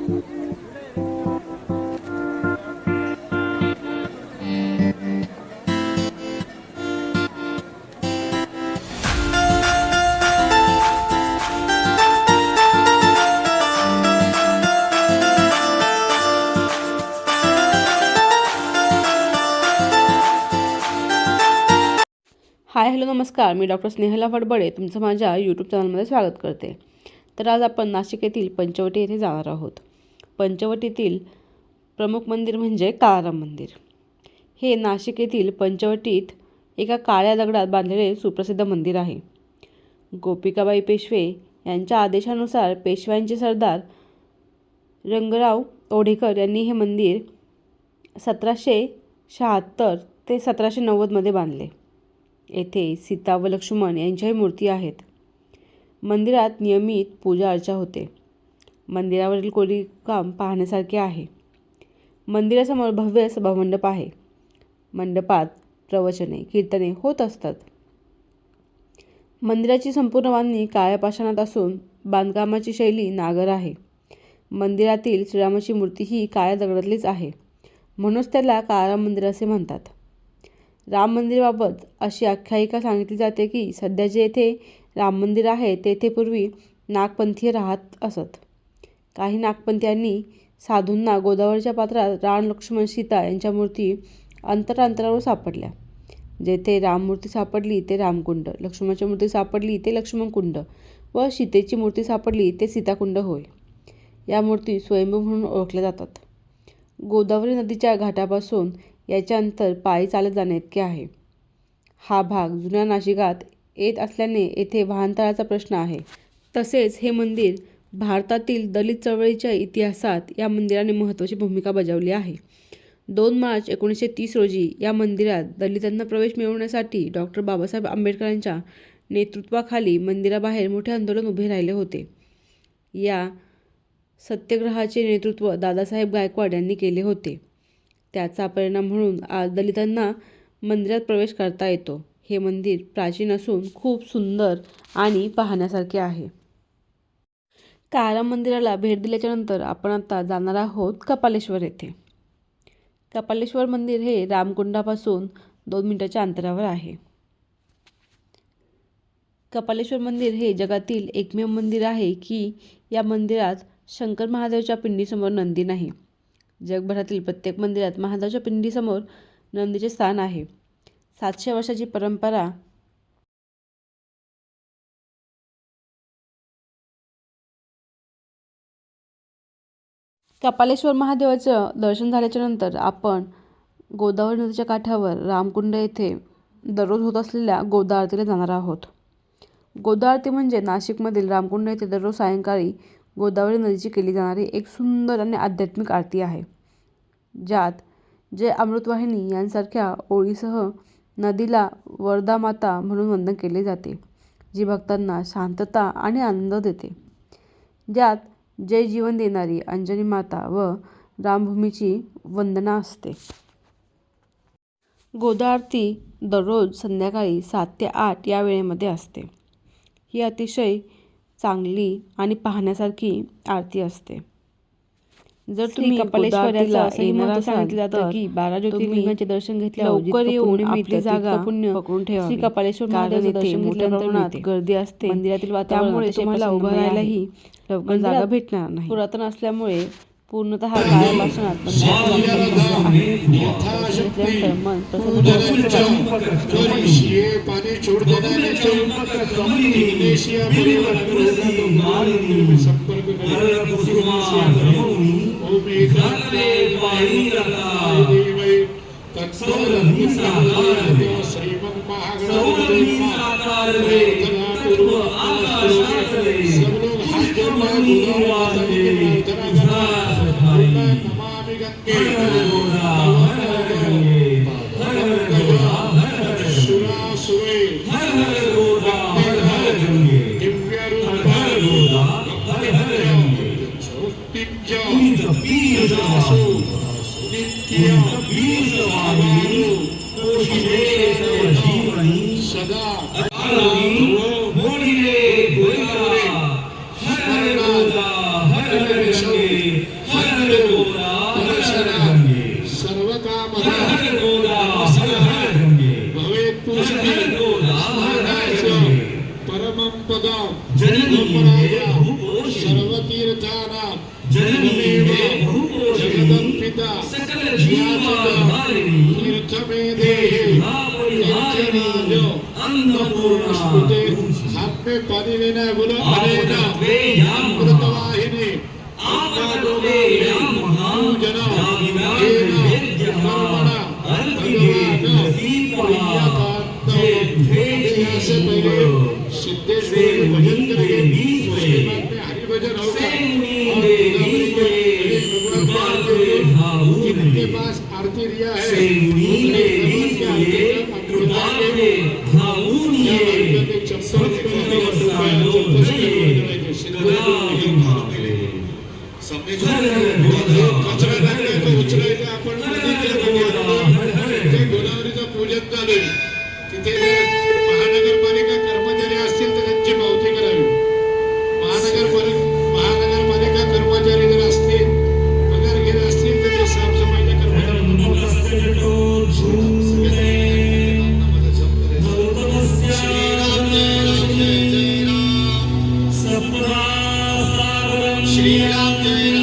Hi hello नमस्कार, मी doctor Snehala फडबडे तुमचं माझ्या यूट्यूब चॅनलमध्ये स्वागत करते. तर आज आपण नाशिक येथील पंचवटी येथे जाणार आहोत. पंचवटीतील प्रमुख मंदिर म्हणजे काळाराम मंदिर. हे नाशिक येथील पंचवटीत एका काळ्या दगडात बांधलेले सुप्रसिद्ध मंदिर आहे. गोपिकाबाई पेशवे यांच्या आदेशानुसार पेशव्यांचे सरदार रंगराव ओढेकर यांनी हे मंदिर 1776 ते 1790 मध्ये बांधले. येथे सीता व लक्ष्मण यांच्याही मूर्ती आहेत. मंदिरात नियमित पूजा अर्चा होते. मंदिरावरील कोरीवकाम पाहण्यासारखे आहे. मंदिरासमोर भव्य सभामंडप आहे. मंडपात प्रवचने कीर्तने होत असतात. मंदिराची संपूर्ण बांधणी काळ्या पाषाणात असून बांधकामाची शैली नागर आहे. मंदिरातील श्रीरामाची मूर्ती ही काळ्या दगडातलीच आहे, म्हणूनच त्याला काळाराम मंदिर असे म्हणतात. राम मंदिराबाबत अशी आख्यायिका सांगितली जाते की सध्या जे येथे राम मंदिर आहे तेथे पूर्वी नागपंथीय राहत असत. काही नागपंथीयांनी साधूंना गोदावरीच्या पात्रात राम लक्ष्मण सीता यांच्या मूर्ती अंतरावर सापडल्या. जेथे राममूर्ती सापडली ते रामकुंड, लक्ष्मणाची मूर्ती सापडली ते लक्ष्मणकुंड व सीतेची मूर्ती सापडली ते सीताकुंड होय. या मूर्ती स्वयंभू म्हणून ओळखल्या जातात. गोदावरी नदीच्या घाटापासून याचे अंतर पायी चालत जाणे इतके आहे. हा भाग जुन्या नाशिकात येत असल्याने येथे वाहनतळाचा प्रश्न आहे. तसेच हे मंदिर भारतातील दलित चळवळीच्या इतिहासात या मंदिराने महत्त्वाची भूमिका बजावली आहे. 2 मार्च 1930 रोजी या मंदिरात दलितांना प्रवेश मिळवण्यासाठी डॉक्टर बाबासाहेब आंबेडकरांच्या नेतृत्वाखाली मंदिराबाहेर मोठे आंदोलन उभे राहिले होते. या सत्याग्रहाचे नेतृत्व दादासाहेब गायकवाड यांनी केले होते. त्याचा परिणाम म्हणून आज दलितांना मंदिरात प्रवेश करता येतो. हे मंदिर प्राचीन असून खूप सुंदर आणि पाहण्यासारखे आहे. काळाराम मंदिराला भेट दिल्याच्यानंतर आपण आता जाणार आहोत कपालेश्वर येथे. कपालेश्वर मंदिर हे रामकुंडापासून 2 मिनिटाच्या अंतरावर आहे. कपालेश्वर मंदिर हे जगातील एकमेव मंदिर आहे की या मंदिरात शंकर महादेवच्या पिंडीसमोर नंदी नाही. जगभरातील प्रत्येक मंदिरात महादेवाच्या पिंडीसमोर नंदीचे स्थान आहे. 700 वर्षाची परंपरा कपालेश्वर महादेवाचं दर्शन झाल्याच्या नंतर आपण गोदावरी नदीच्या काठावर रामकुंड येथे दररोज होत असलेल्या गोदा आरतीला जाणार आहोत. गोदा आरती म्हणजे नाशिकमधील रामकुंड येथे दररोज सायंकाळी गोदावरी नदीची केली जाणारी एक सुंदर आणि आध्यात्मिक आरती आहे. ज्यात जय अमृतवाहिनी यांसारख्या ओळीसह नदीला वरदा माता म्हणून वंदन केले जाते, जी भक्तांना शांतता आणि आनंद देते. ज्यात जय जीवन देणारी अंजनी माता व रामभूमीची वंदना असते. गोदा आरती दररोज संध्याकाळी 7 ते 8 या वेळेमध्ये असते. ही अतिशय चांगली आणि पाहण्यासारखी आरती असते. जर तुम्ही कपालेश्वराला येणार सांगितलं जातं की 12 ज्योतिर्लिंगांचे दर्शन घेतल्यावर लवकर येऊन आपली जागा पुण्य पकडून ठेवा. श्री कपालेश्वर महादेवाचे दर्शन घेतल्यानंतर गर्दी असते मंदिरातील वातावरणामुळे तुम्हाला उभं राहायलाही लवकर जागा भेटणार नाही. पुरातन असल्यामुळे पूर्णतः काळ्या पाषाणात मन जननी जगदंपिता सकल जीवधारिणी तीर्थमे देहे तीर्थराजो अन्नपूर्णा हाथ में पानी लेना है बोलो अनेना अमृतवाहिनी आपदे जना कर्मणा भगवान से पहले सिद्धेश्वर भजन करेंगे उसके बाद में हरि भजन होगा जिनके पास आरती रिया है उचलायचं आपण गोदावरीचं पूजन चालू आहे तिथे महानगरपालिका कर्मचारी असतील तर त्यांची पावती करावी महानगरपालिका कर्मचारी जर असतील पगार घेत असतील तर ते साफसफाईच्या श्रीराम जय